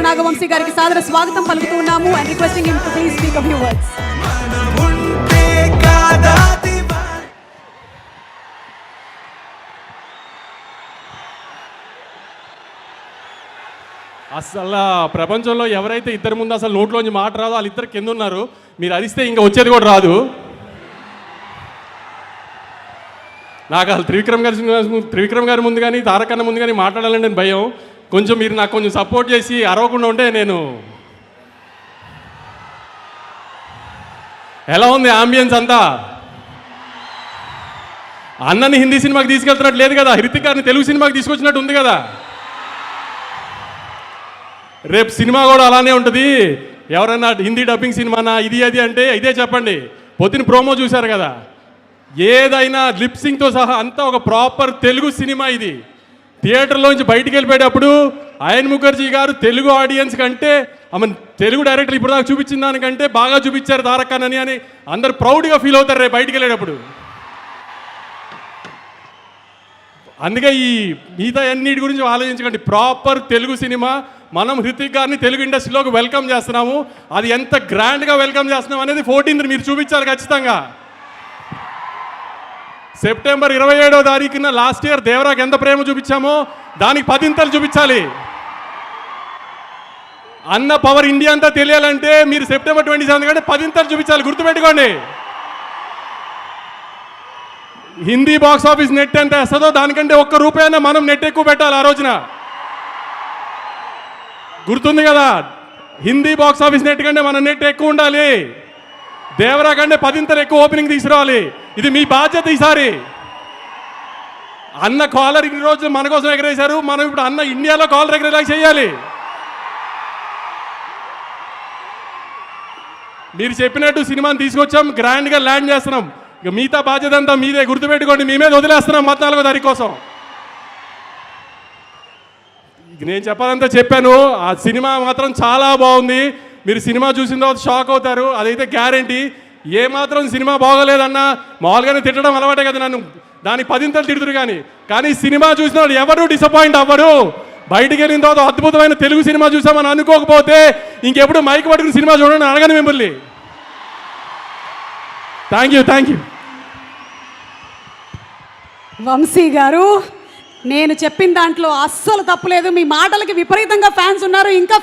నాగవంశీ గారికి సాదర స్వాగతం పలుకుతూ ఉన్నాము and requesting him to please speak a few words. అసలు ప్రపంచంలో ఎవరైతే ఇద్దరి ముందు అసలు నోట్లోంచి మాట రాదో వాళ్ళిద్దరు కింద ఉన్నారు. మీరు అరిస్తే ఇంకా వచ్చేది కూడా రాదు. నాకు అసలు త్రివిక్రమ్ గారి ముందు కానీ తారకన్న ముందు కానీ మాట్లాడాలని నేను భయం. కొంచెం మీరు నాకు కొంచెం సపోర్ట్ చేసి అరవకుండా ఉంటే నేను. ఎలా ఉంది ఆంబియన్స్ అంతా? అన్నని హిందీ సినిమాకి తీసుకెళ్తున్నట్టు లేదు కదా, హృతిక్ గారిని తెలుగు సినిమాకి తీసుకొచ్చినట్టు ఉంది కదా. రేపు సినిమా కూడా అలానే ఉంటుంది. ఎవరైనా హిందీ డబ్బింగ్ సినిమానా ఇది అది అంటే ఇదే చెప్పండి. పొద్దున ప్రోమో చూశారు కదా, ఏదైనా లిప్సింగ్తో సహా అంతా ఒక ప్రాపర్ తెలుగు సినిమా. ఇది థియేటర్లోంచి బయటికి వెళ్ళిపోయేటప్పుడు అయన్ ముఖర్జీ గారు తెలుగు ఆడియన్స్ కంటే ఆమె తెలుగు డైరెక్టర్ ఇప్పుడు దాకా చూపించిన దానికంటే బాగా చూపించారు తారకన్నని అని అందరు ప్రౌడ్గా ఫీల్ అవుతారు రేపు బయటికి వెళ్ళేటప్పుడు. అందుకే ఈ మిగతా అన్నిటి గురించి ఆలోచించకండి. Proper Telugu cinema. మనం హృతిక్ గారిని తెలుగు ఇండస్ట్రీలోకి వెల్కమ్ చేస్తున్నాము. అది ఎంత గ్రాండ్గా వెల్కమ్ చేస్తున్నాం అనేది 14th మీరు చూపించాలి ఖచ్చితంగా. సెప్టెంబర్ 27వ తారీఖున లాస్ట్ ఇయర్ దేవరాకి ఎంత ప్రేమ చూపించామో దానికి 10 చూపించాలి. అన్న పవర్ ఇండియా అంతా తెలియాలంటే మీరు సెప్టెంబర్ 27 కంటే 10 చూపించాలి. గుర్తుపెట్టుకోండి. హిందీ బాక్స్ ఆఫీస్ నెట్ ఎంత వేస్తుందో దానికంటే ₹1 మనం నెట్ ఎక్కువ పెట్టాలి ఆ రోజున. గుర్తుంది కదా, హిందీ బాక్స్ ఆఫీస్ నెట్ కంటే మన నెట్ ఎక్కువ ఉండాలి. దేవరా కంటే 10 ఎక్కువ ఓపెనింగ్ తీసుకురావాలి. ఇది మీ బాధ్యత ఈసారి. అన్న కాలర్ ఇన్ని రోజులు మన కోసం ఎగరేశారు, మనం ఇప్పుడు అన్న ఇండియాలో కాలర్ ఎగరేలా చేయాలి. మీరు చెప్పినట్టు సినిమాని తీసుకొచ్చాం, గ్రాండ్గా ల్యాండ్ చేస్తున్నాం. ఇక మిగతా బాధ్యత అంతా మీదే. గుర్తుపెట్టుకోండి, మీ మీద వదిలేస్తున్నాం 14వ తారీఖు కోసం. నేను చెప్పాలంతా చెప్పాను. ఆ సినిమా మాత్రం చాలా బాగుంది. మీరు సినిమా చూసిన తర్వాత షాక్ అవుతారు, అదైతే గ్యారంటీ. ఏమాత్రం సినిమా బాగోలేదన్నా మామూలుగానే తిట్టడం అలవాటే కదా నన్ను, దానికి 10 తిడుతురు. కానీ సినిమా చూసిన వాళ్ళు ఎవరు డిసప్పాయింట్ అవ్వరు. బయటికి వెళ్ళిన తర్వాత అద్భుతమైన తెలుగు సినిమా చూసామని అనుకోకపోతే ఇంకెప్పుడు మైక్ పట్టుకుని సినిమా చూడండి అడగను మిమ్మల్ని. Thank you. వంశీ గారు, నేను చెప్పిన దాంట్లో అస్సలు తప్పులేదు. మీ మాటలకి విపరీతంగా ఫ్యాన్స్ ఉన్నారు. ఇంకా